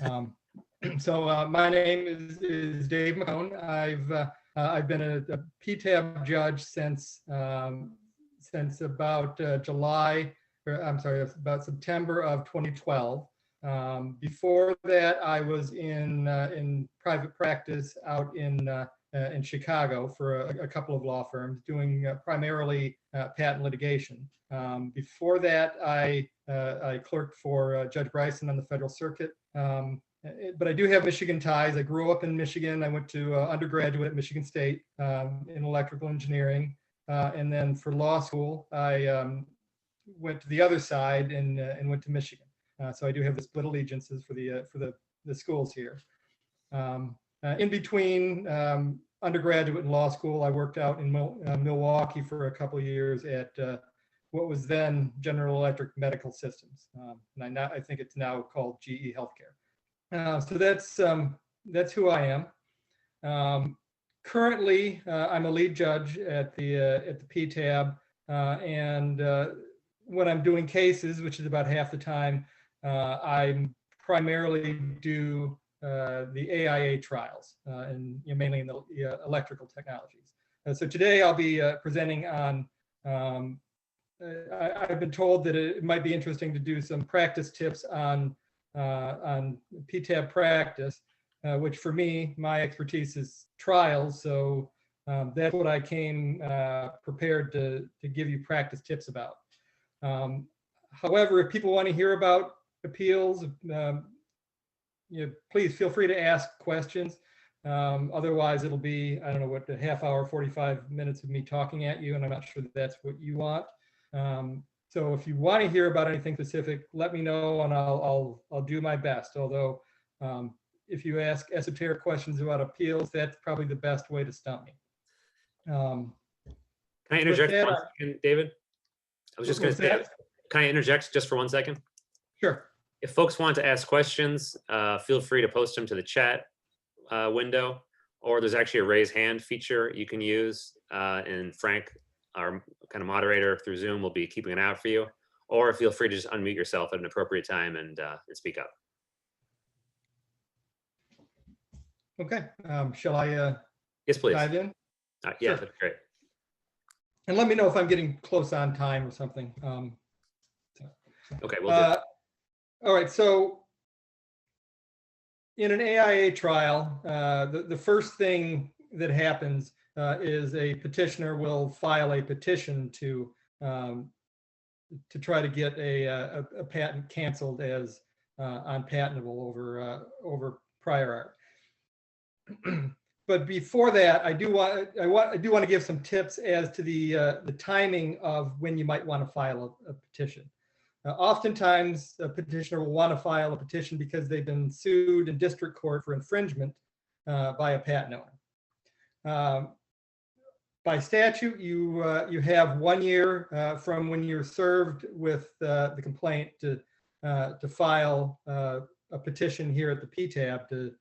My name is Dave McCone. I've been a PTAB judge since about about September of 2012. Before that, I was in private practice out in Chicago for a couple of law firms, doing primarily patent litigation. Before that, I clerked for Judge Bryson on the Federal Circuit. But I do have Michigan ties. I grew up in Michigan. I went to undergraduate at Michigan State in electrical engineering. And then for law school, I went to the other side and went to Michigan. So I do have the split allegiances for the schools here. In between undergraduate and law school, I worked out in Milwaukee for a couple of years at what was then General Electric Medical Systems. And I think it's now called GE Healthcare. So that's who I am. Currently, I'm a lead judge at the PTAB, and when I'm doing cases, which is about half the time, I primarily do the AIA trials, and mainly in the electrical technologies. So today I'll be presenting on. I've been told that it might be interesting to do some practice tips on PTAB practice, which for me, my expertise is trials. So that's what I came prepared to give you practice tips about. However, if people want to hear about appeals, please feel free to ask questions. Otherwise, it'll be, I don't know what, a half hour, 45 minutes of me talking at you, and I'm not sure that that's what you want. So if you want to hear about anything specific, let me know, and I'll do my best. Although, if you ask esoteric questions about appeals, that's probably the best way to stump me. Can I interject for 1 second, David? I was just going to say, can I interject just for 1 second? Sure. If folks want to ask questions, feel free to post them to the chat window, or there's actually a raise hand feature you can use, and Frank, our kind of moderator through Zoom, will be keeping an eye out for you. Or feel free to just unmute yourself at an appropriate time and speak up. Okay. Shall I yes, please. dive in? Yeah, Sure. That's great. And let me know if I'm getting close on time or something. Okay, we'll do. All right. So in an AIA trial, the first thing that happens is a petitioner will file a petition to try to get a patent canceled as unpatentable over prior art. But before that, I do want to give some tips as to the timing of when you might want to file a petition. Oftentimes, a petitioner will want to file a petition because they've been sued in district court for infringement by a patent owner. By statute, you have 1 year from when you're served with the complaint to file a petition here at the PTAB to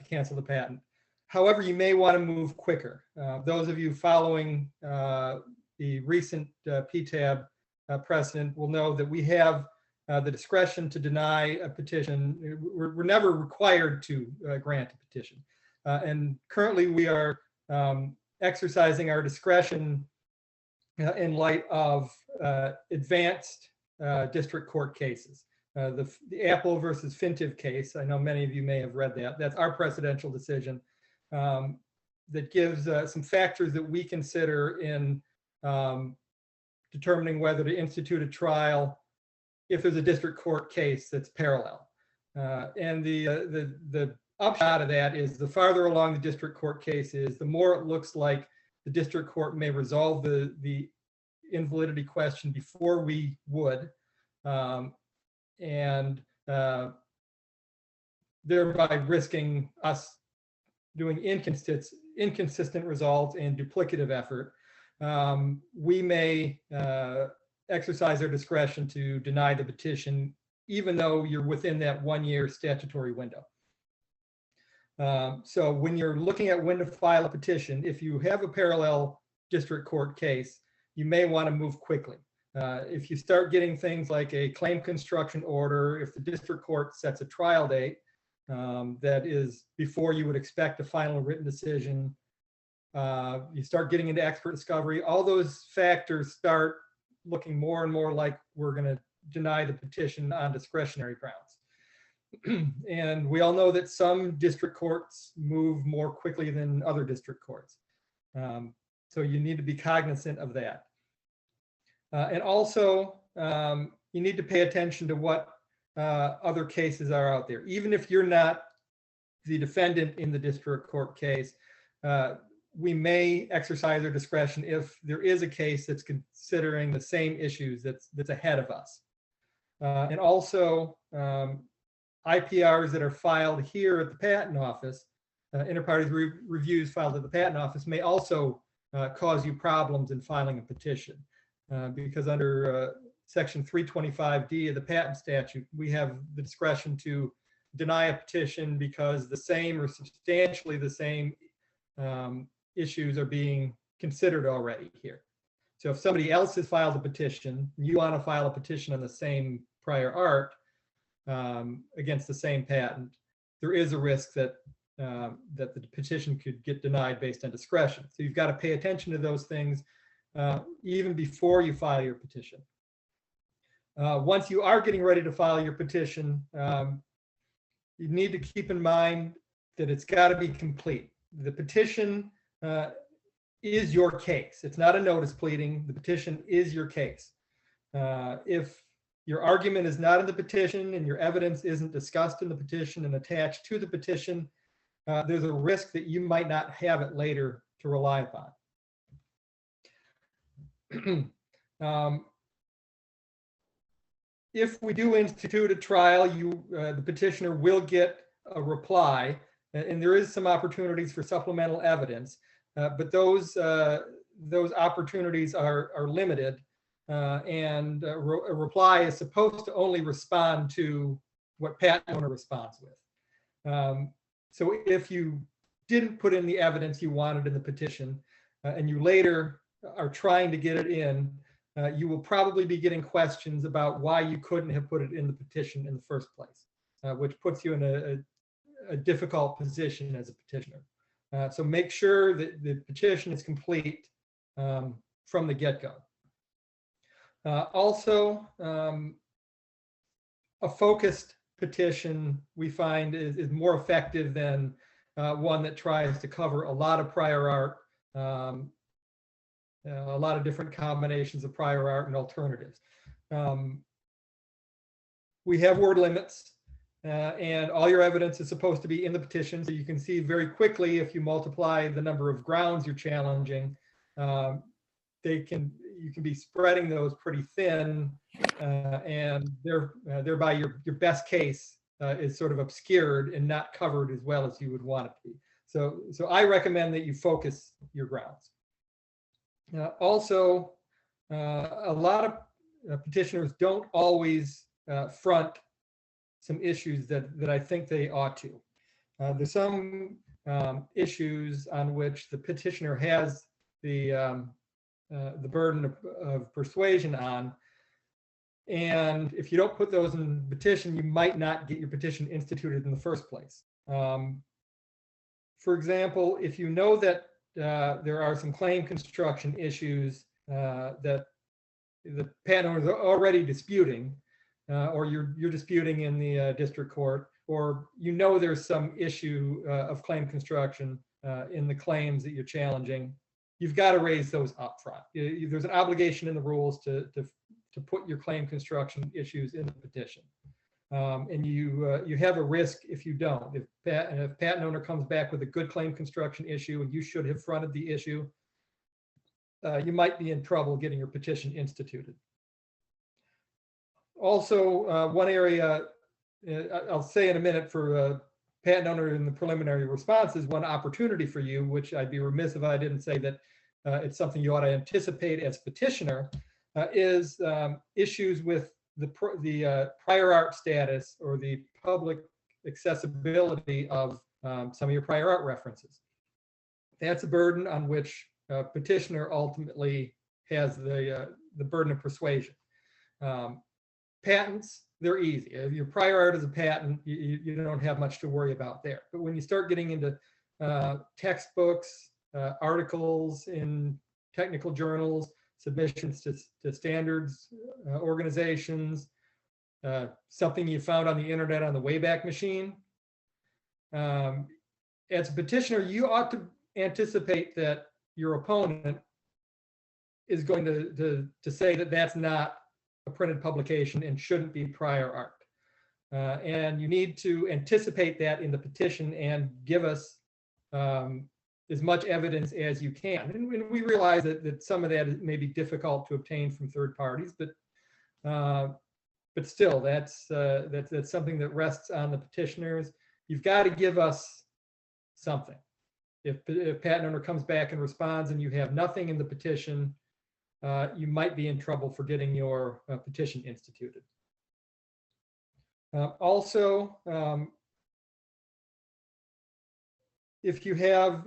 cancel the patent. However, you may want to move quicker. Those of you following the recent PTAB precedent will know that we have the discretion to deny a petition. We're never required to grant a petition. And currently we are exercising our discretion in light of advanced district court cases. The Apple versus Fintiv case, I know many of you may have read that. That's our precedential decision that gives some factors that we consider in determining whether to institute a trial if there's a district court case that's parallel. And the upshot of that is the farther along the district court case is, the more it looks like the district court may resolve the invalidity question before we would, and thereby risking us doing inconsistent results and duplicative effort. We may exercise our discretion to deny the petition, even though you're within that 1 year statutory window. So when you're looking at when to file a petition, if you have a parallel district court case, you may want to move quickly. If you start getting things like a claim construction order, if the district court sets a trial date, that is before you would expect a final written decision. You start getting into expert discovery. All those factors start looking more and more like we're going to deny the petition on discretionary grounds. And we all know that some district courts move more quickly than other district courts. So you need to be cognizant of that. And also, you need to pay attention to what other cases are out there. Even if you're not the defendant in the district court case, we may exercise our discretion if there is a case that's considering the same issues that's ahead of us. And also, IPRs that are filed here at the Patent Office, inter-parties reviews filed at the Patent Office may also cause you problems in filing a petition. Because under Section 325D of the patent statute, we have the discretion to deny a petition because the same or substantially the same issues are being considered already here. So if somebody else has filed a petition, you want to file a petition on the same prior art against the same patent, there is a risk that that the petition could get denied based on discretion. So you've got to pay attention to those things even before you file your petition. Once you are getting ready to file your petition, you need to keep in mind that it's got to be complete. The petition is your case. It's not a notice pleading. The petition is your case. If your argument is not in the petition and your evidence isn't discussed in the petition and attached to the petition, there's a risk that you might not have it later to rely upon. If we do institute a trial, the petitioner will get a reply, and there is some opportunities for supplemental evidence, but those opportunities are limited, and a reply is supposed to only respond to what patent owner responds with. So if you didn't put in the evidence you wanted in the petition, and you later are trying to get it in, you will probably be getting questions about why you couldn't have put it in the petition in the first place, which puts you in a difficult position as a petitioner. So make sure that the petition is complete from the get-go. Also, a focused petition we find is more effective than one that tries to cover a lot of prior art, a lot of different combinations of prior art and alternatives. We have word limits, and all your evidence is supposed to be in the petition, so you can see very quickly if you multiply the number of grounds you're challenging, you can be spreading those pretty thin, and thereby your best case is sort of obscured and not covered as well as you would want it to be. So I recommend that you focus your grounds. Also, a lot of petitioners don't always front some issues that I think they ought to. There's some issues on which the petitioner has the burden of persuasion on, and if you don't put those in the petition, you might not get your petition instituted in the first place. For example, if you know that there are some claim construction issues that the patent owner is already disputing, or you're disputing in the district court, or you know there's some issue of claim construction in the claims that you're challenging, you've got to raise those up front. There's an obligation in the rules to put your claim construction issues in the petition. And you have a risk if you don't. If patent owner comes back with a good claim construction issue and you should have fronted the issue, you might be in trouble getting your petition instituted. Also, one area, I'll say in a minute, for patent owner in the preliminary response is one opportunity for you, which I'd be remiss if I didn't say that it's something you ought to anticipate as petitioner, is issues with the prior art status or the public accessibility of some of your prior art references. That's a burden on which petitioner ultimately has the burden of persuasion. patents, they're easy. If your prior art is a patent, you don't have much to worry about there. But when you start getting into textbooks, articles in technical journals, submissions to standards organizations, something you found on the internet on the Wayback Machine, as a petitioner, you ought to anticipate that your opponent is going to say that that's not a printed publication and shouldn't be prior art. And you need to anticipate that in the petition and give us as much evidence as you can. And we realize that some of that may be difficult to obtain from third parties, but still, that's something that rests on the petitioners. You've got to give us something. If patent owner comes back and responds and you have nothing in the petition, you might be in trouble for getting your petition instituted. Also, if you have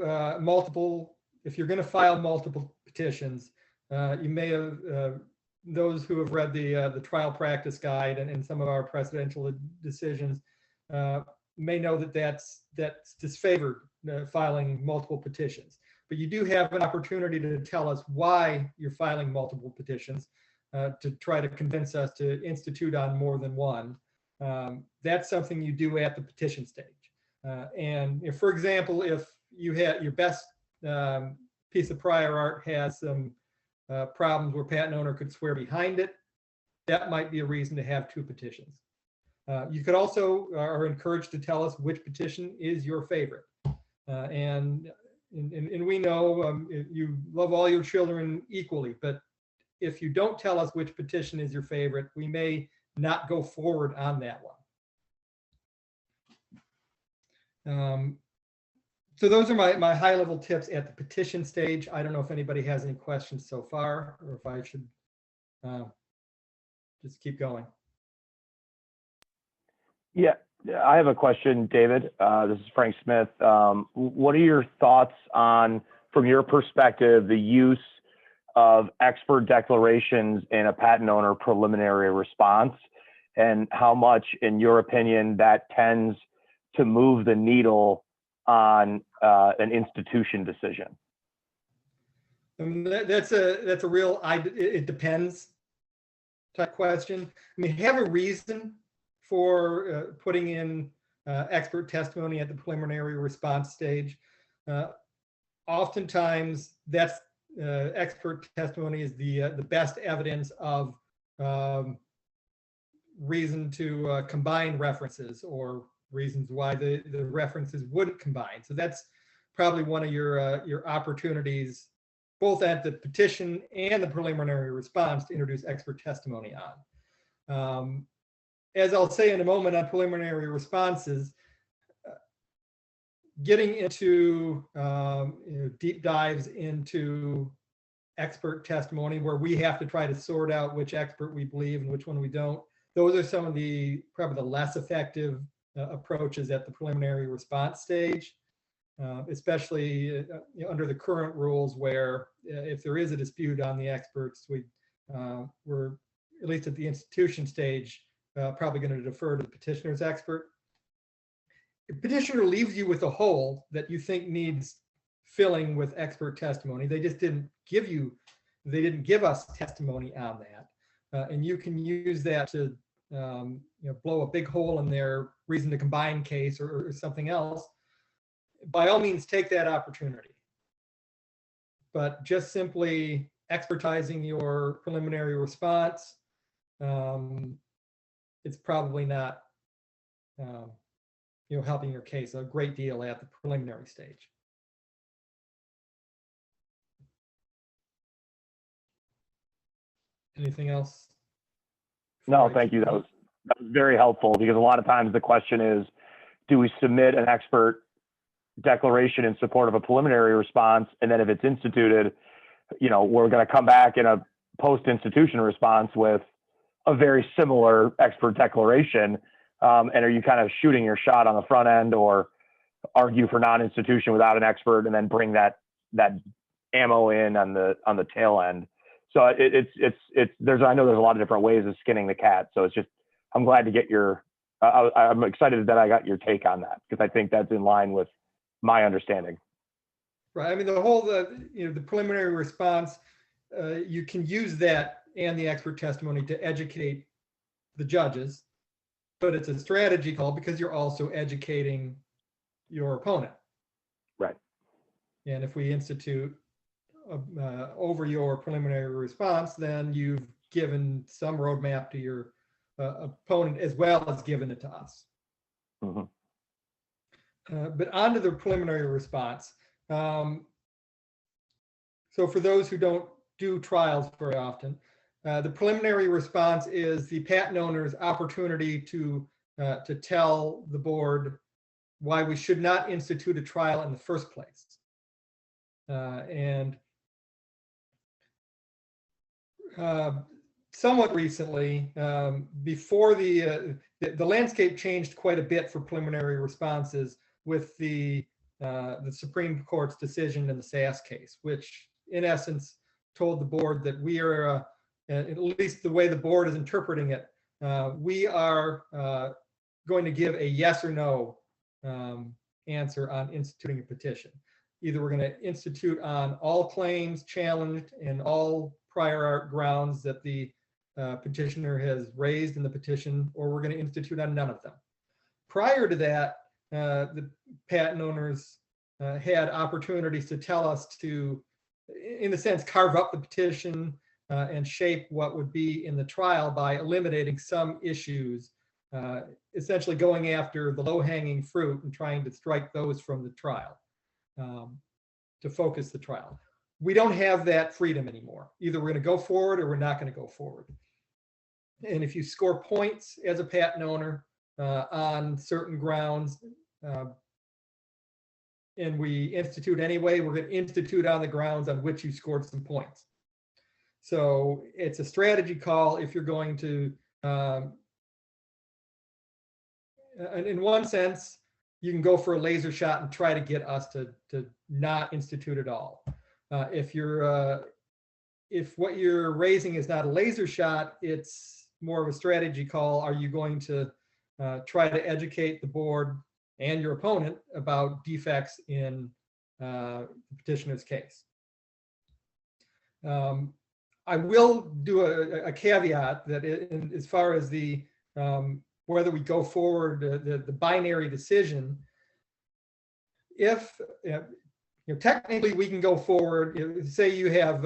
if you're going to file multiple petitions, you may have, those who have read the trial practice guide and some of our presidential decisions may know that that's disfavored filing multiple petitions. But you do have an opportunity to tell us why you're filing multiple petitions to try to convince us to institute on more than one. That's something you do at the petition stage. And if, for example, if you had your best piece of prior art has some problems where patent owner could swear behind it, that might be a reason to have two petitions. You could also are encouraged to tell us which petition is your favorite. And we know you love all your children equally, but if you don't tell us which petition is your favorite, we may not go forward on that one. So those are my high-level tips at the petition stage. I don't know if anybody has any questions so far, or if I should just keep going. Yeah, I have a question, David. This is Frank Smith. What are your thoughts on, from your perspective, the use of expert declarations in a patent owner preliminary response, and how much, in your opinion, that tends to move the needle on an institution decision? That's a real it depends type question. I mean, have a reason for putting in expert testimony at the preliminary response stage. Oftentimes, that's expert testimony is the best evidence of reason to combine references or reasons why the references wouldn't combine. So that's probably one of your opportunities, both at the petition and the preliminary response, to introduce expert testimony on. As I'll say in a moment on preliminary responses, getting into deep dives into expert testimony where we have to try to sort out which expert we believe and which one we don't. Those are some of probably the less effective approaches at the preliminary response stage, especially under the current rules, where if there is a dispute on the experts, we're, at least at the institution stage, probably going to defer to the petitioner's expert. If petitioner leaves you with a hole that you think needs filling with expert testimony, they just didn't give us testimony on that, and you can use that to blow a big hole in their reason to combine case or something else. By all means, take that opportunity. But just simply expertizing your preliminary response, it's probably not helping your case a great deal at the preliminary stage. Anything else? No, thank you. That was very helpful, because a lot of times the question is, do we submit an expert declaration in support of a preliminary response, and then if it's instituted, we're going to come back in a post-institution response with a very similar expert declaration, and are you kind of shooting your shot on the front end, or argue for non-institution without an expert and then bring that ammo in on the tail end? So I know there's a lot of different ways of skinning the cat. So it's just, I'm glad to get your, I'm excited that I got your take on that, because I think that's in line with my understanding. Right. I mean, the preliminary response, you can use that and the expert testimony to educate the judges, but it's a strategy call because you're also educating your opponent. Right. And if we institute over your preliminary response, then you've given some roadmap to your opponent as well as given it to us. Mm-hmm. But on to the preliminary response. So for those who don't do trials very often, the preliminary response is the patent owner's opportunity to tell the board why we should not institute a trial in the first place. And somewhat recently, before the landscape changed quite a bit for preliminary responses with the Supreme Court's decision in the SAS case, which in essence told the board that we are, at least the way the board is interpreting it, we are going to give a yes or no answer on instituting a petition. Either we're going to institute on all claims challenged and all prior art grounds that the petitioner has raised in the petition, or we're going to institute on none of them. Prior to that, the patent owners had opportunities to tell us to, in a sense, carve up the petition and shape what would be in the trial by eliminating some issues, essentially going after the low-hanging fruit and trying to strike those from the trial to focus the trial. We don't have that freedom anymore. Either we're going to go forward or we're not going to go forward. And if you score points as a patent owner on certain grounds, and we institute anyway, we're going to institute on the grounds on which you scored some points. So it's a strategy call if you're going to, in one sense, you can go for a laser shot and try to get us to not institute at all. If what you're raising is not a laser shot, it's more of a strategy call. Are you going to try to educate the board and your opponent about defects in the petitioner's case? I will do a caveat that as far as the whether we go forward, the binary decision, if technically we can go forward, say you have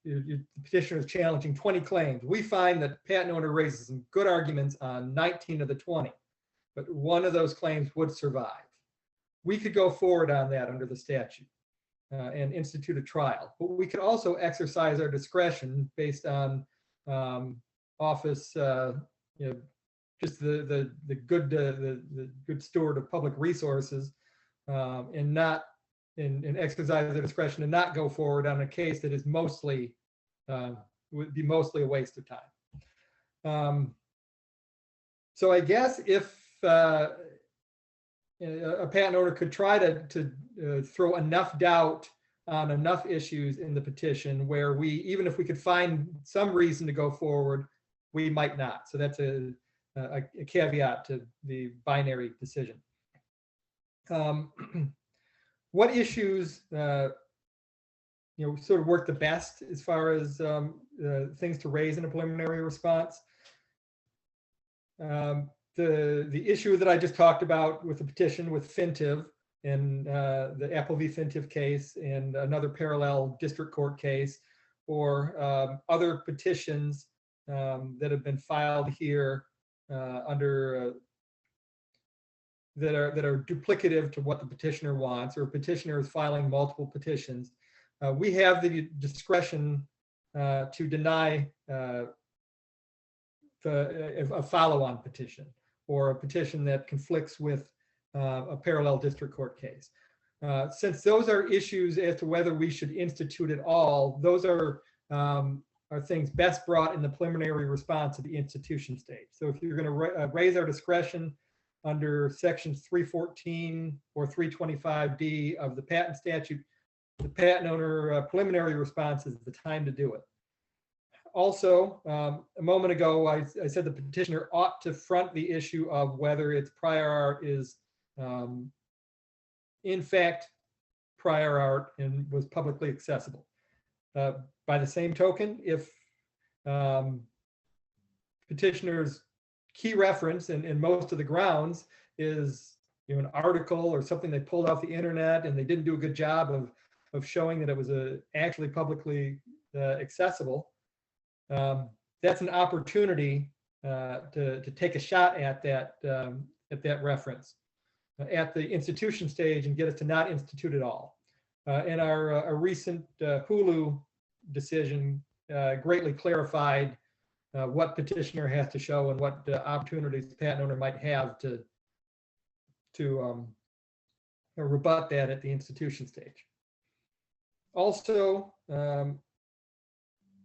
your petitioner is challenging 20 claims. We find that patent owner raises some good arguments on 19 of the 20, but one of those claims would survive. We could go forward on that under the statute and institute a trial, but we could also exercise our discretion based on office, just the good steward of public resources, and exercise their discretion and not go forward on a case that is mostly would be mostly a waste of time. So I guess if a patent owner could try to throw enough doubt on enough issues in the petition where even if we could find some reason to go forward, we might not. So that's a caveat to the binary decision. What issues sort of work the best as far as things to raise in a preliminary response? The issue that I just talked about with the petition with Fintiv and the Apple v. Fintiv case and another parallel district court case, or other petitions that have been filed here under that are duplicative to what the petitioner wants, or petitioner is filing multiple petitions. We have the discretion to deny a follow-on petition or a petition that conflicts with a parallel district court case. Since those are issues as to whether we should institute at all, those are things best brought in the preliminary response at the institution stage. So if you're going to raise our discretion under sections 314 or 325D of the patent statute, the patent owner preliminary response is the time to do it. Also, a moment ago, I said the petitioner ought to front the issue of whether its prior art is in fact prior art and was publicly accessible. By the same token, if petitioner's key reference and most of the grounds is an article or something they pulled off the internet and they didn't do a good job of showing that it was actually publicly accessible, that's an opportunity to take a shot at that reference at the institution stage and get us to not institute at all. And our recent Hulu decision greatly clarified what petitioner has to show and what opportunities the patent owner might have to rebut that at the institution stage. Also,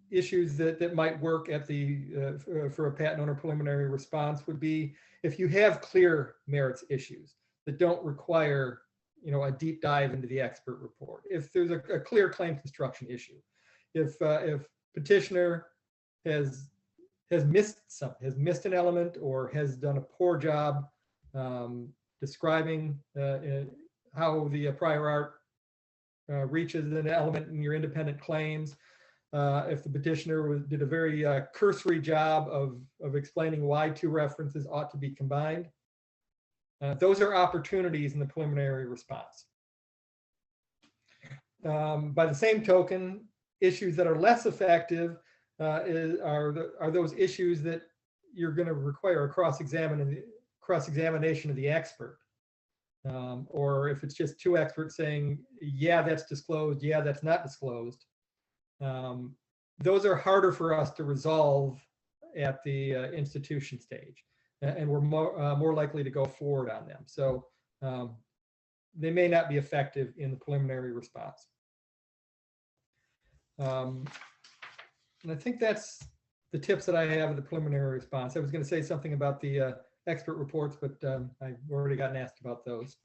issues that might work at for a patent owner preliminary response would be if you have clear merits issues that don't require a deep dive into the expert report. If there's a clear claim construction issue, if petitioner has missed an element or has done a poor job describing how the prior art reaches an element in your independent claims, if the petitioner did a very cursory job of explaining why two references ought to be combined, those are opportunities in the preliminary response. By the same token, issues that are less effective are those issues that you're going to require a cross-examination of the expert. Or if it's just two experts saying, yeah, that's disclosed, yeah, that's not disclosed. Those are harder for us to resolve at the institution stage, and we're more likely to go forward on them. So they may not be effective in the preliminary response. And I think that's the tips that I have of the preliminary response. I was going to say something about the expert reports, but I've already gotten asked about those.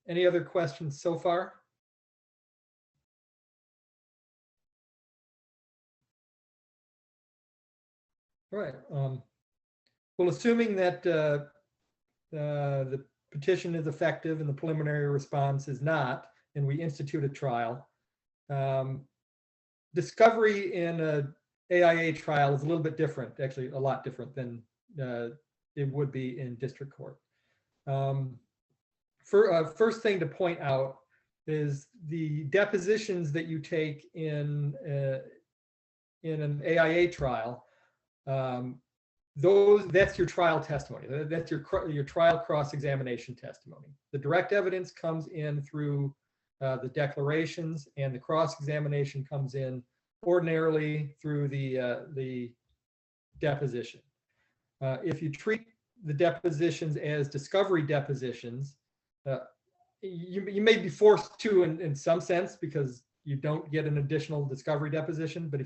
Any other questions so far? All right. Well, assuming that the petition is effective and the preliminary response is not, and we institute a trial, discovery in an AIA trial is a little bit different, actually a lot different than it would be in district court. First thing to point out is the depositions that you take in an AIA trial. That's your trial testimony. That's your trial cross-examination testimony. The direct evidence comes in through the declarations, and the cross-examination comes in ordinarily through the deposition. If you treat the depositions as discovery depositions, you may be forced to in some sense because you don't get an additional discovery deposition. But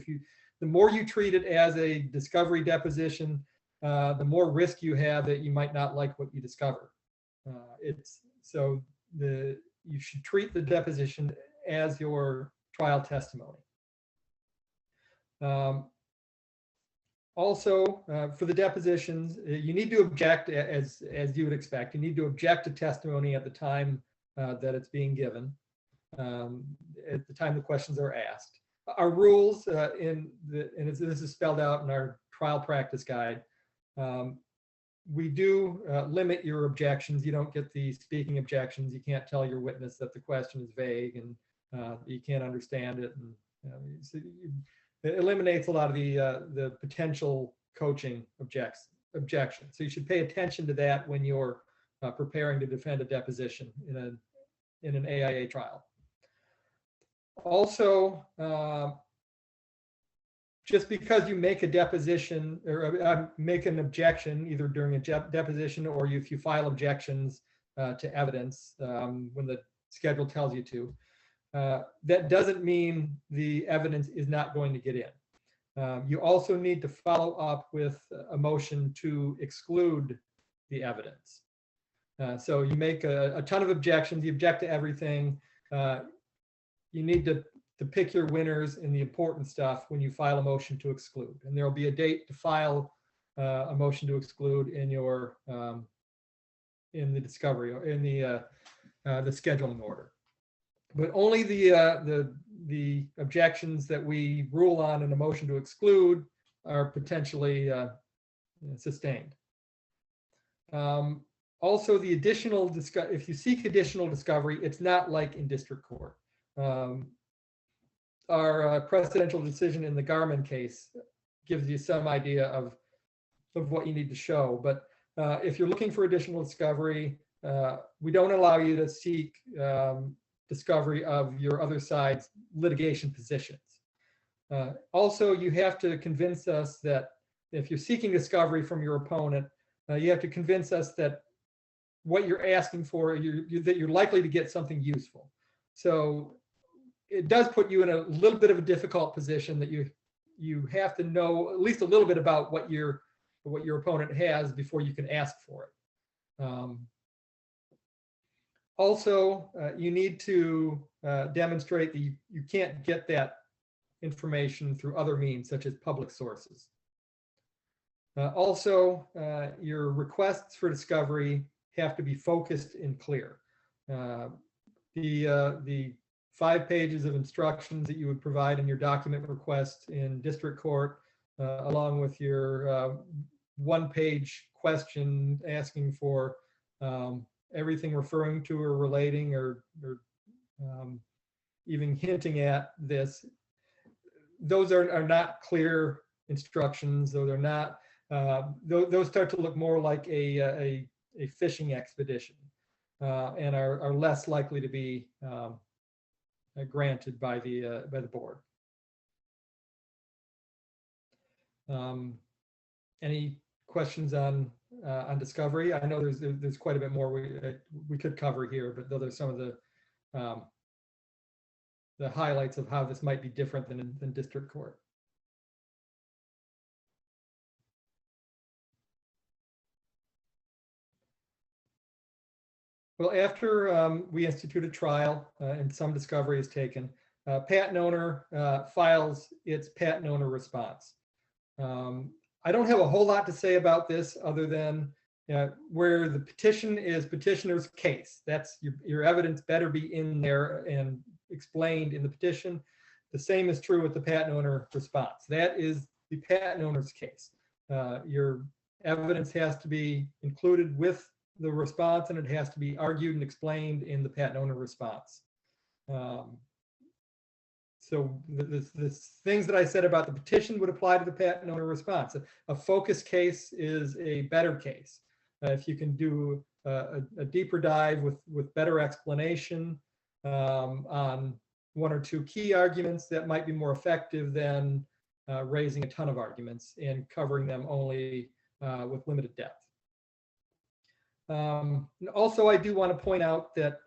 the more you treat it as a discovery deposition, the more risk you have that you might not like what you discover. You should treat the deposition as your trial testimony. Also, for the depositions, you need to object as you would expect. You need to object to testimony at the time that it's being given, at the time the questions are asked. Our rules, this is spelled out in our trial practice guide, we do limit your objections. You don't get the speaking objections. You can't tell your witness that the question is vague and you can't understand it. And so it eliminates a lot of the potential coaching objections. So you should pay attention to that when you're preparing to defend a deposition in an AIA trial. Also, just because you make a deposition or make an objection either during a deposition or if you file objections to evidence when the schedule tells you to, that doesn't mean the evidence is not going to get in. You also need to follow up with a motion to exclude the evidence. So you make a ton of objections, you object to everything. you need to pick your winners in the important stuff when you file a motion to exclude. And there will be a date to file a motion to exclude in your in the discovery or in the scheduling order. But only the objections that we rule on in a motion to exclude are potentially sustained. Also, the additional if you seek additional discovery, it's not like in district court. Our precedential decision in the Garmin case gives you some idea of what you need to show. But if you're looking for additional discovery, we don't allow you to seek discovery of your other side's litigation positions. Also, you have to convince us that if you're seeking discovery from your opponent, you have to convince us that what you're asking for, that you're likely to get something useful. So it does put you in a little bit of a difficult position that you have to know at least a little bit about what your opponent has before you can ask for it. Also, you need to demonstrate that you can't get that information through other means, such as public sources. Also, your requests for discovery have to be focused and clear. The 5 pages of instructions that you would provide in your document request in district court, along with your 1-page question asking for everything referring to or relating or even hinting at this, those are not clear instructions. Those are not. Those start to look more like a fishing expedition, and are less likely to be granted by the board. Any questions on discovery? I know there's quite a bit more we could cover here, but those are some of the highlights of how this might be different than district court. Well, after we institute a trial and some discovery is taken, patent owner files its patent owner response. I don't have a whole lot to say about this other than where the petition is petitioner's case. That's your evidence better be in there and explained in the petition. The same is true with the patent owner response. That is the patent owner's case. Your evidence has to be included with the response, and it has to be argued and explained in the patent owner response. So the things that I said about the petition would apply to the patent owner response. A focus case is a better case. If you can do a deeper dive with better explanation on 1 or 2 key arguments, that might be more effective than raising a ton of arguments and covering them only with limited depth. Also, I do want to point out that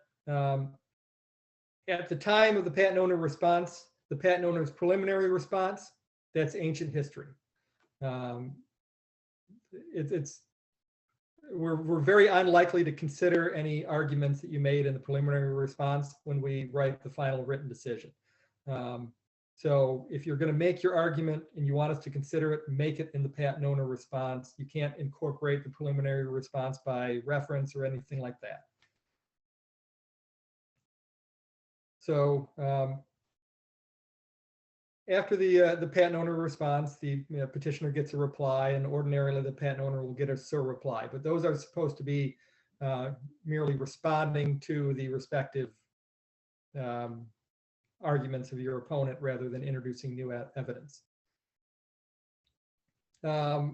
at the time of the patent owner response, the patent owner's preliminary response, that's ancient history. We're very unlikely to consider any arguments that you made in the preliminary response when we write the final written decision. So if you're going to make your argument and you want us to consider it, make it in the patent owner response. You can't incorporate the preliminary response by reference or anything like that. So after the patent owner response, the petitioner gets a reply, and ordinarily the patent owner will get a SIR reply. But those are supposed to be merely responding to the respective arguments of your opponent rather than introducing new evidence. After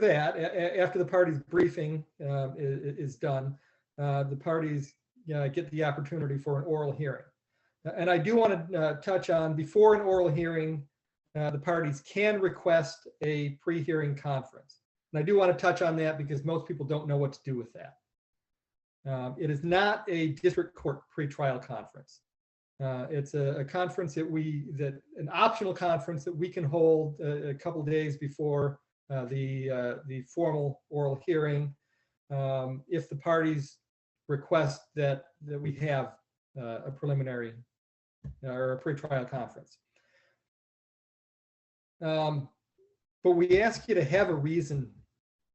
that, after the parties' briefing is done, the parties get the opportunity for an oral hearing. And I do want to touch on, before an oral hearing, the parties can request a pre-hearing conference. And I do want to touch on that because most people don't know what to do with that. It is not a district court pretrial conference. It's a conference an optional conference that we can hold a couple days before the formal oral hearing, if the parties request that we have a preliminary or a pretrial conference. But we ask you to have a reason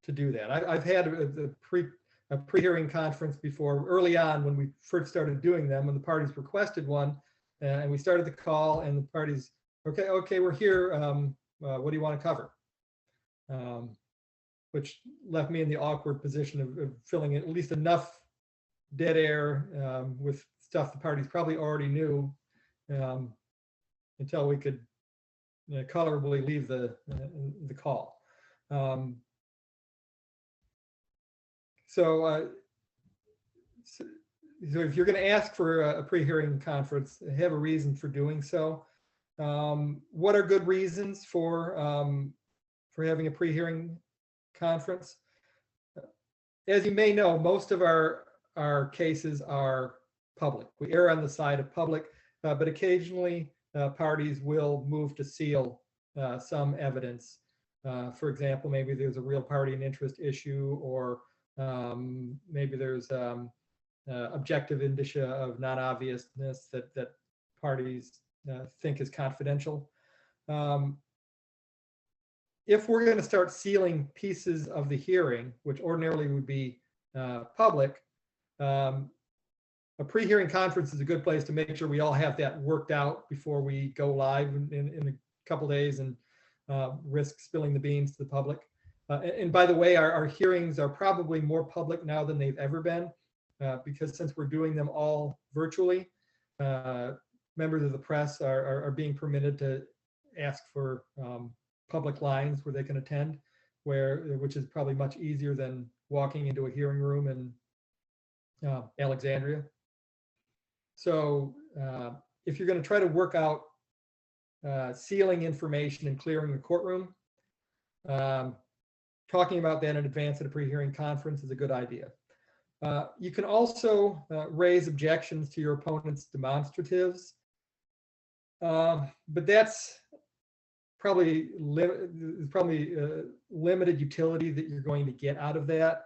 to do that. I've had a pre-hearing conference before, early on when we first started doing them, when the parties requested one, and we started the call, and the parties, okay, we're here. What do you want to cover? Which left me in the awkward position of filling at least enough dead air with stuff the parties probably already knew until we could colorably leave the call. So if you're going to ask for a pre-hearing conference, have a reason for doing so. What are good reasons for having a pre-hearing conference? As you may know, most of our cases are public. We err on the side of public, but occasionally parties will move to seal some evidence. For example, maybe there's a real party and interest issue, or maybe there's objective indicia of non-obviousness that parties think is confidential. If we're going to start sealing pieces of the hearing, which ordinarily would be public, a pre-hearing conference is a good place to make sure we all have that worked out before we go live in a couple days and risk spilling the beans to the public. And by the way, our hearings are probably more public now than they've ever been, because since we're doing them all virtually, members of the press are being permitted to ask for public lines where they can attend, which is probably much easier than walking into a hearing room in Alexandria. So if you're going to try to work out sealing information and clearing the courtroom, talking about that in advance at a pre-hearing conference is a good idea. You can also raise objections to your opponent's demonstratives, but that's probably limited utility that you're going to get out of that.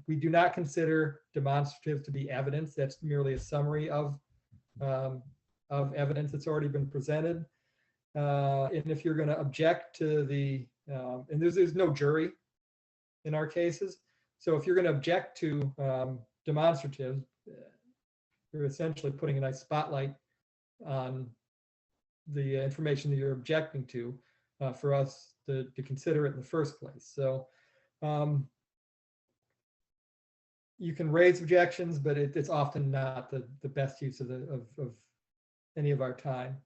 We do not consider demonstratives to be evidence. That's merely a summary of evidence that's already been presented. And if you're going to object to the, and there's no jury in our cases, so if you're going to object to demonstratives, you're essentially putting a nice spotlight on the information that you're objecting to for us to consider it in the first place. So you can raise objections, but it's often not the best use of any of our time.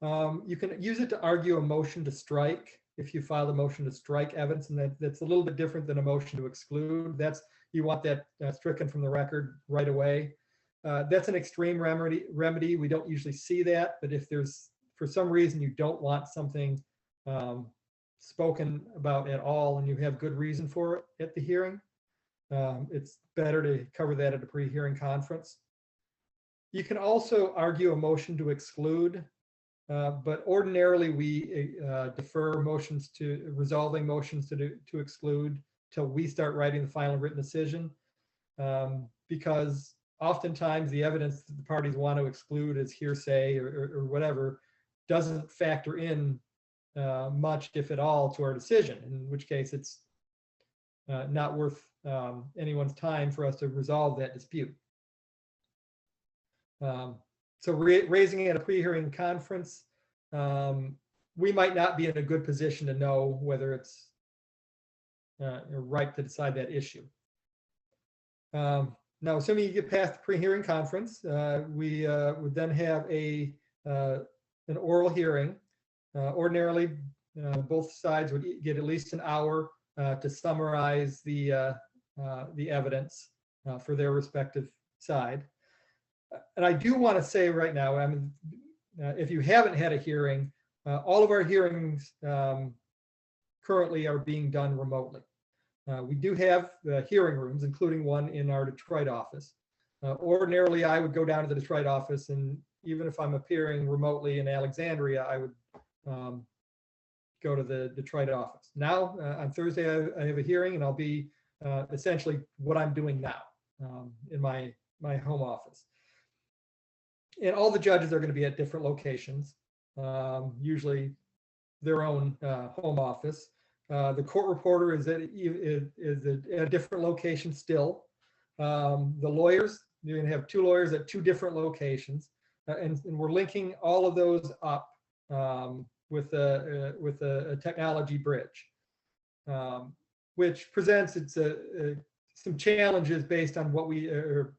You can use it to argue a motion to strike if you file a motion to strike evidence, and that's a little bit different than a motion to exclude. You want that stricken from the record right away. That's an extreme remedy. We don't usually see that, but if there's, for some reason, you don't want something spoken about at all and you have good reason for it at the hearing, it's better to cover that at a pre-hearing conference. You can also argue a motion to exclude, but ordinarily we defer resolving motions to exclude till we start writing the final written decision, because oftentimes the evidence that the parties want to exclude as hearsay or whatever doesn't factor in much, if at all, to our decision, in which case it's not worth anyone's time for us to resolve that dispute. So raising it at a pre-hearing conference, we might not be in a good position to know whether it's right to decide that issue. Now, assuming you get past the pre-hearing conference, we would then have an oral hearing. Ordinarily, both sides would get at least an hour to summarize the evidence for their respective side. And I do want to say right now, I mean, if you haven't had a hearing, all of our hearings currently are being done remotely. We do have hearing rooms, including one in our Detroit office. Ordinarily, I would go down to the Detroit office, and even if I'm appearing remotely in Alexandria, I would go to the Detroit office. Now, on Thursday, I have a hearing, and I'll be essentially what I'm doing now in my home office. And all the judges are going to be at different locations, usually their own home office. The court reporter is at a different location still. The lawyers, you're going to have 2 lawyers at 2 different locations, and we're linking all of those up with a technology bridge, which presents some challenges based on what we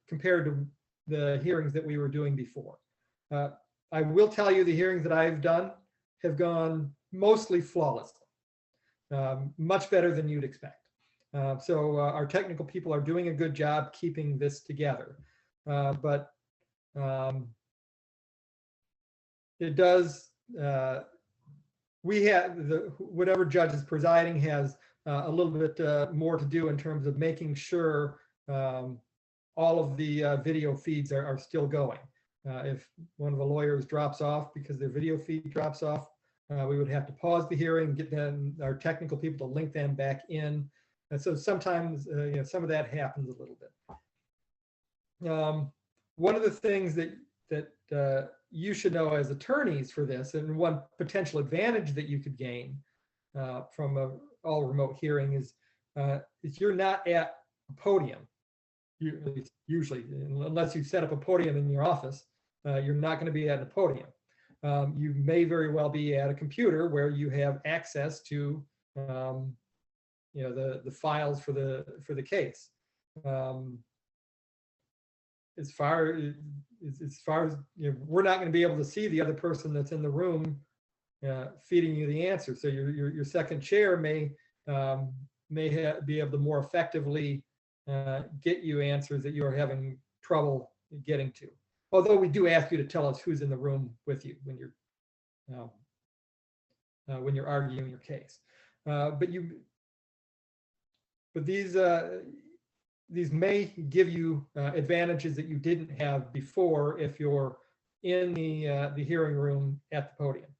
compared to the hearings that we were doing before. I will tell you the hearings that I've done have gone mostly flawlessly, much better than you'd expect. So our technical people are doing a good job keeping this together. But it does, we have, whatever judge is presiding has a little bit more to do in terms of making sure all of the video feeds are still going. If one of the lawyers drops off because their video feed drops off, we would have to pause the hearing, get them, our technical people to link them back in. And so sometimes, you know, some of that happens a little bit. One of the things that you should know as attorneys for this, and one potential advantage that you could gain from a all remote hearing is you're not at a podium. Usually, unless you set up a podium in your office, you're not going to be at a podium. You may very well be at a computer where you have access to, you know, the files for the case. As far as you know, we're not going to be able to see the other person that's in the room feeding you the answer. So your second chair may be able to more effectively get you answers that you're having trouble getting to. Although we do ask you to tell us who's in the room with you when you're arguing your case. But these may give you advantages that you didn't have before if you're in the hearing room at the podium.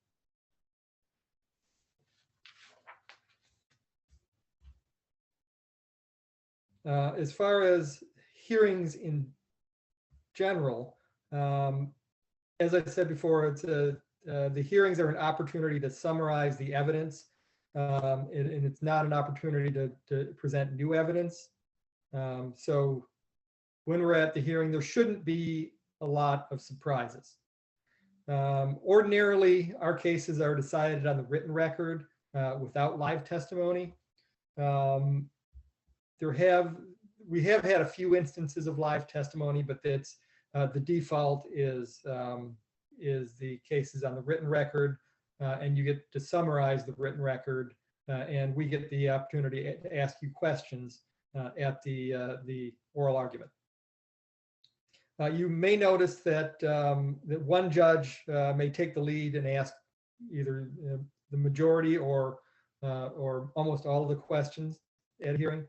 As far as hearings in general, as I said before, it's the hearings are an opportunity to summarize the evidence, and it's not an opportunity to present new evidence. So when we're at the hearing, there shouldn't be a lot of surprises. Ordinarily, our cases are decided on the written record without live testimony. We have had a few instances of live testimony, but that's the default is the cases on the written record, and you get to summarize the written record, and we get the opportunity to ask you questions at the oral argument. You may notice that that one judge may take the lead and ask either the majority or almost all of the questions at a hearing.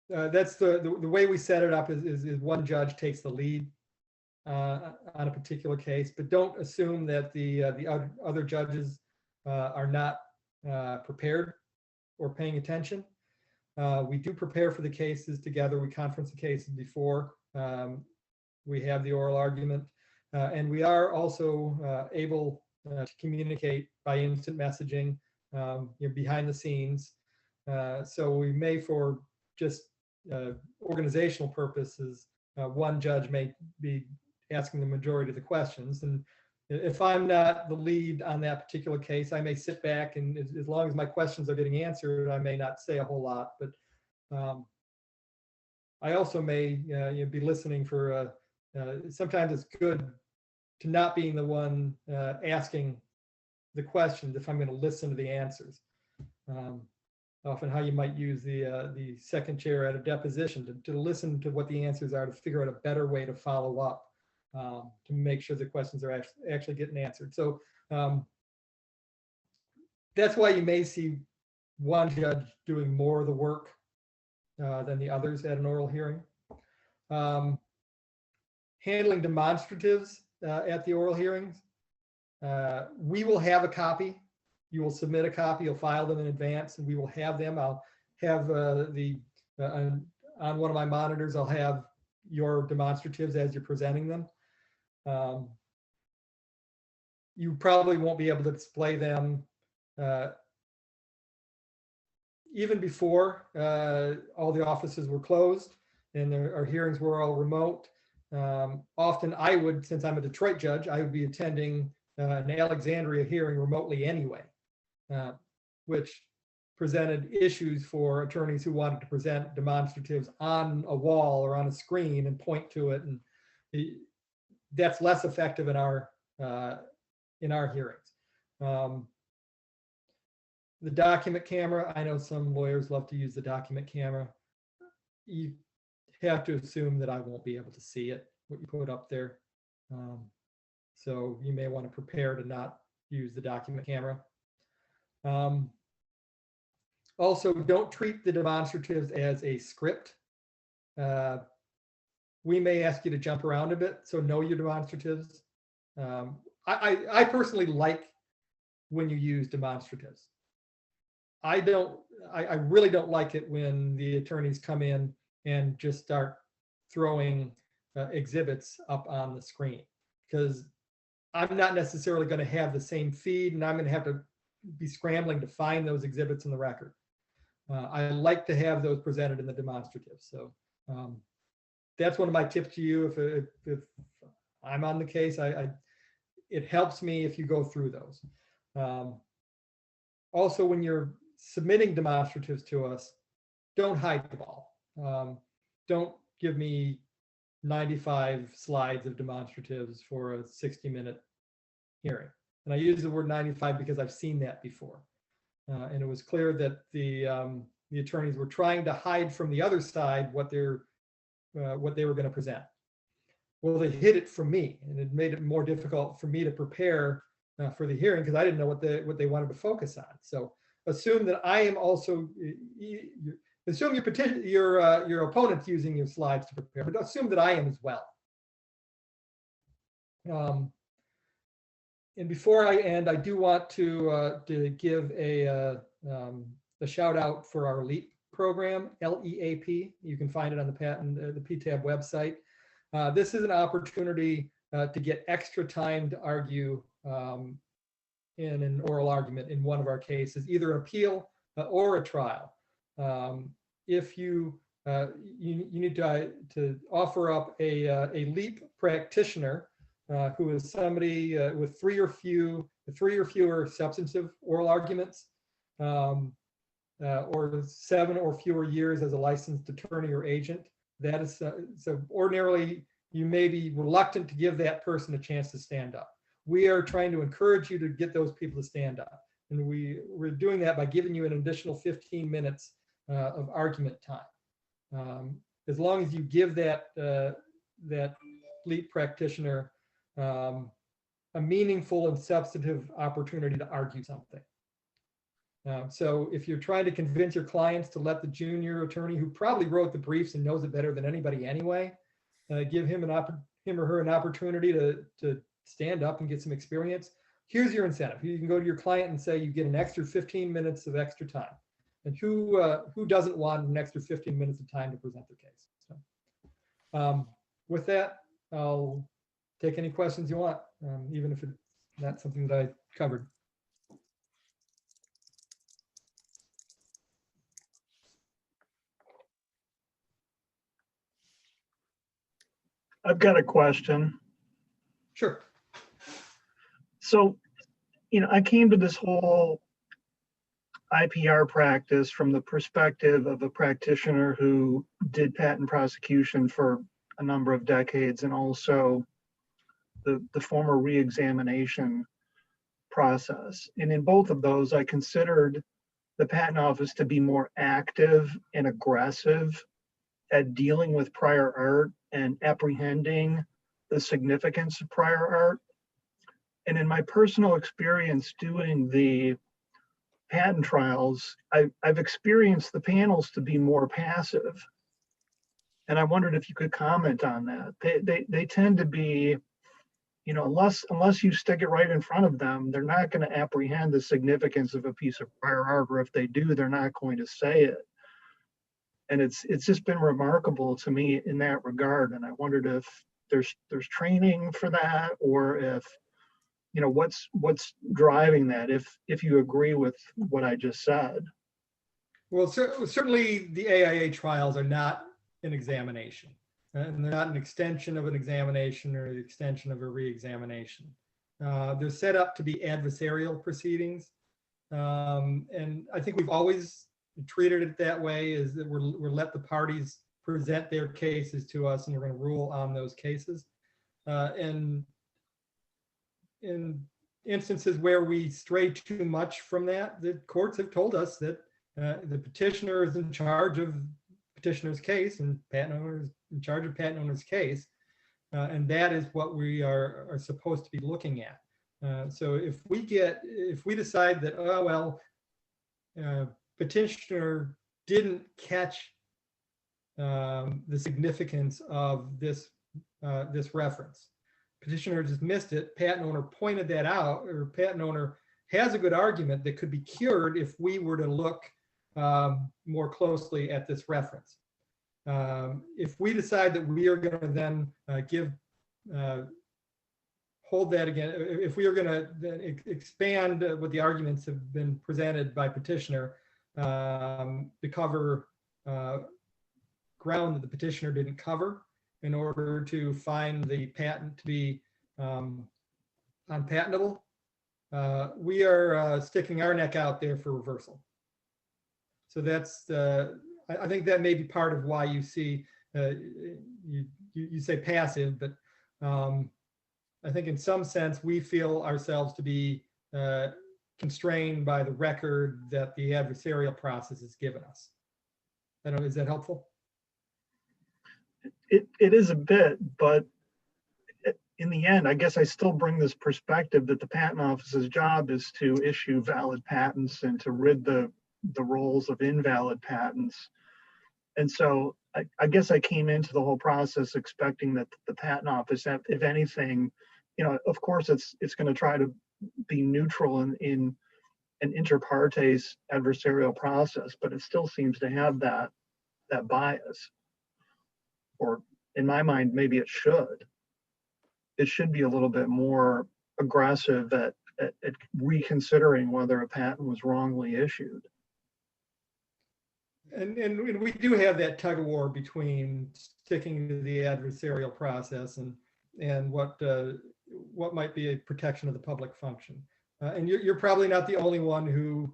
That's the way we set it up is one judge takes the lead on a particular case, but don't assume that the other judges are not prepared or paying attention. We do prepare for the cases together. We conference the cases before we have the oral argument, and we are also able to communicate by instant messaging, you know, behind the scenes. So we may, for just organizational purposes, one judge may be asking the majority of the questions. And if I'm not the lead on that particular case, I may sit back, and as long as my questions are getting answered, I may not say a whole lot. But I also may you know, be listening for. Sometimes it's good to not being the one asking the questions if I'm going to listen to the answers. Often how you might use the second chair at a deposition to listen to what the answers are, to figure out a better way to follow up, to make sure the questions are actually getting answered. So that's why you may see one judge doing more of the work than the others at an oral hearing. Handling demonstratives at the oral hearings. We will have a copy. You will submit a copy, you'll file them in advance, and we will have them. I'll have on one of my monitors, I'll have your demonstratives as you're presenting them. You probably won't be able to display them even before all the offices were closed and our hearings were all remote. Often I would, since I'm a Detroit judge, I would be attending an Alexandria hearing remotely anyway, which presented issues for attorneys who wanted to present demonstratives on a wall or on a screen and point to it. And that's less effective in our hearings. The document camera, I know some lawyers love to use the document camera. You have to assume that I won't be able to see it, what you put up there. So you may want to prepare to not use the document camera. Also, don't treat the demonstratives as a script. We may ask you to jump around a bit, so know your demonstratives. I personally like when you use demonstratives. I really don't like it when the attorneys come in and just start throwing exhibits up on the screen, because I'm not necessarily going to have the same feed, and I'm going to have to be scrambling to find those exhibits in the record. I like to have those presented in the demonstrative. So that's one of my tips to you. If I'm on the case, it helps me if you go through those. Also, when you're submitting demonstratives to us, don't hide the ball. Don't give me 95 slides of demonstratives for a 60-minute hearing. And I use the word 95 because I've seen that before. And it was clear that the attorneys were trying to hide from the other side what they were going to present. Well, they hid it from me, and it made it more difficult for me to prepare for the hearing because I didn't know what they wanted to focus on. So assume that I am also. Assume your opponent's using your slides to prepare, but assume that I am as well. And before I end, I do want to give a shout out for our LEAP program, LEAP. You can find it on the PTAB website. This is an opportunity to get extra time to argue in an oral argument in one of our cases, either an appeal or a trial. If you need to offer up a LEAP practitioner who is somebody with three or fewer substantive oral arguments, or 7 or fewer years as a licensed attorney or agent. That is so ordinarily you may be reluctant to give that person a chance to stand up. We are trying to encourage you to get those people to stand up, and we're doing that by giving you an additional 15 minutes of argument time. As long as you give that LEAP practitioner a meaningful and substantive opportunity to argue something. So if you're trying to convince your clients to let the junior attorney who probably wrote the briefs and knows it better than anybody anyway, give him or her an opportunity to stand up and get some experience, here's your incentive. You can go to your client and say you get an extra 15 minutes of extra time. And who doesn't want an extra 15 minutes of time to present their case? So, with that, I'll take any questions you want, even if it's not something that I covered. I've got a question. Sure. So, I came to this whole IPR practice from the perspective of a practitioner who did patent prosecution for a number of decades, and also the former reexamination process. And in both of those, I considered the patent office to be more active and aggressive at dealing with prior art and apprehending the significance of prior art. And in my personal experience doing the patent trials, I've experienced the panels to be more passive. And I wondered if you could comment on that. They tend to be, unless you stick it right in front of them, they're not going to apprehend the significance of a piece of prior art, or if they do, they're not going to say it. And it's just been remarkable to me in that regard. And I wondered if there's training for that, or if, you know, what's driving that, if you agree with what I just said. Well, certainly the AIA trials are not an examination, and they're not an extension of an examination or the extension of a re-examination. They're set up to be adversarial proceedings. And I think we've always treated it that way, is that we're let the parties present their cases to us, and we're going to rule on those cases. And in instances where we stray too much from that, the courts have told us that the petitioner is in charge of petitioner's case, and patent owner is in charge of patent owner's case. And that is what we are supposed to be looking at. So if we decide that, oh, well, petitioner didn't catch the significance of this reference, petitioner just missed it, patent owner pointed that out, or patent owner has a good argument that could be cured if we were to look more closely at this reference. If we decide that we are going to then hold that again, if we are going to then expand what the arguments have been presented by petitioner to cover ground that the petitioner didn't cover, in order to find the patent to be unpatentable, we are sticking our neck out there for reversal. So that's I think that may be part of why you see you say passive, but I think in some sense we feel ourselves to be constrained by the record that the adversarial process has given us. I don't know, is that helpful? It is a bit, but in the end, I guess I still bring this perspective that the patent office's job is to issue valid patents and to rid the roles of invalid patents. And so I guess I came into the whole process expecting that the patent office, if anything, you know, of course it's going to try to be neutral in an inter partes adversarial process, but it still seems to have that bias. Or in my mind, maybe it should. It should be a little bit more aggressive at reconsidering whether a patent was wrongly issued. And we do have that tug of war between sticking to the adversarial process and what might be a protection of the public function. And you're probably not the only one who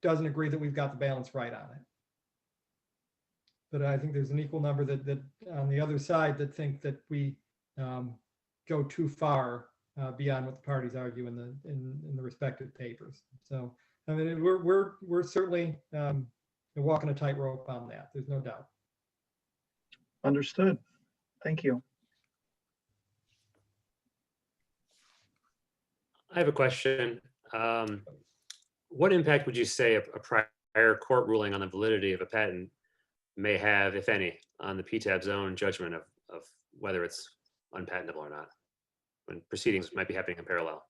doesn't agree that we've got the balance right on it. But I think there's an equal number that on the other side that think that we go too far beyond what the parties argue in the respective papers. So I mean, we're certainly walking a tightrope on that. There's no doubt. Understood. Thank you. I have a question. What impact would you say a prior court ruling on the validity of a patent may have, if any, on the PTAB's own judgment of whether it's unpatentable or not, when proceedings might be happening in parallel?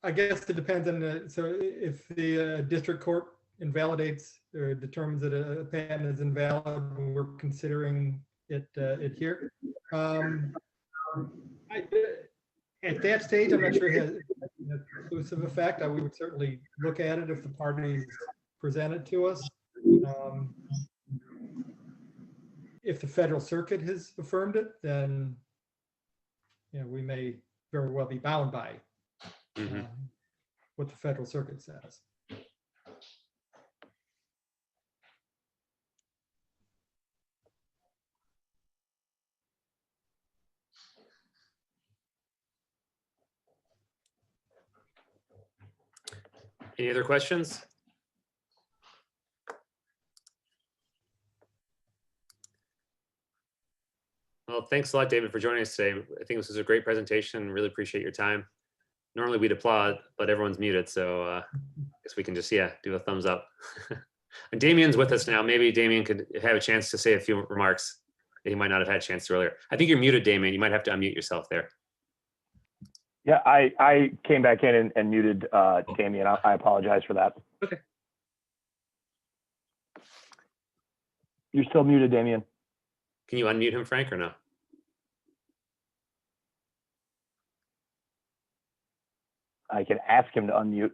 I guess it depends on so if the district court invalidates or determines that a patent is invalid, we're considering it here. At that stage, I'm not sure it has an exclusive effect. We would certainly look at it if the parties present it to us. If the Federal Circuit has affirmed it, then we may very well be bound by what the Federal Circuit says. Any other questions? Well, thanks a lot, David, for joining us today. I think this was a great presentation. Really appreciate your time. Normally we'd applaud, but everyone's muted, so I guess we can just, do a thumbs up. And Damien's with us now. Maybe Damien could have a chance to say a few remarks that he might not have had a chance to earlier. I think you're muted, Damien. You might have to unmute yourself there. Yeah, I came back in and muted Damien. I apologize for that. Okay. You're still muted, Damien. Can you unmute him, Frank, or no? I can ask him to unmute.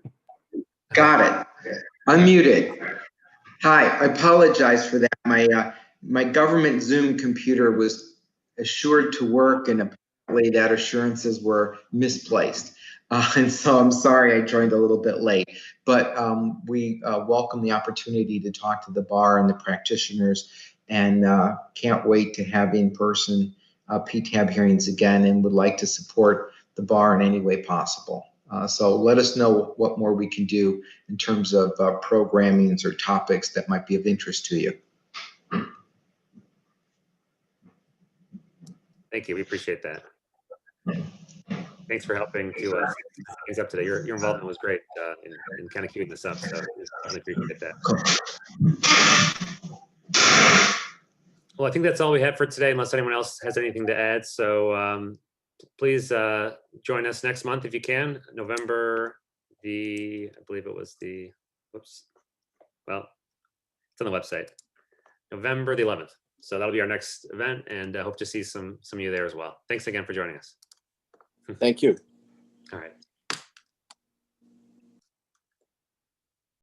Got it. Unmuted. Hi, I apologize for that. My government Zoom computer was assured to work, and apparently that assurances were misplaced. And so I'm sorry I joined a little bit late, but we welcome the opportunity to talk to the bar and the practitioners, and can't wait to have in-person PTAB hearings again, and would like to support the bar in any way possible. So let us know what more we can do in terms of programmings or topics that might be of interest to you. Thank you. We appreciate that. Thanks for helping to set things up today. Your involvement was great in kind of keeping this up. So really appreciate that. Well, I think that's all we have for today, unless anyone else has anything to add. So please join us next month if you can. November I believe it was whoops. Well, it's on the website. November the 11th. So that'll be our next event, and I hope to see some of you there as well. Thanks again for joining us. Thank you.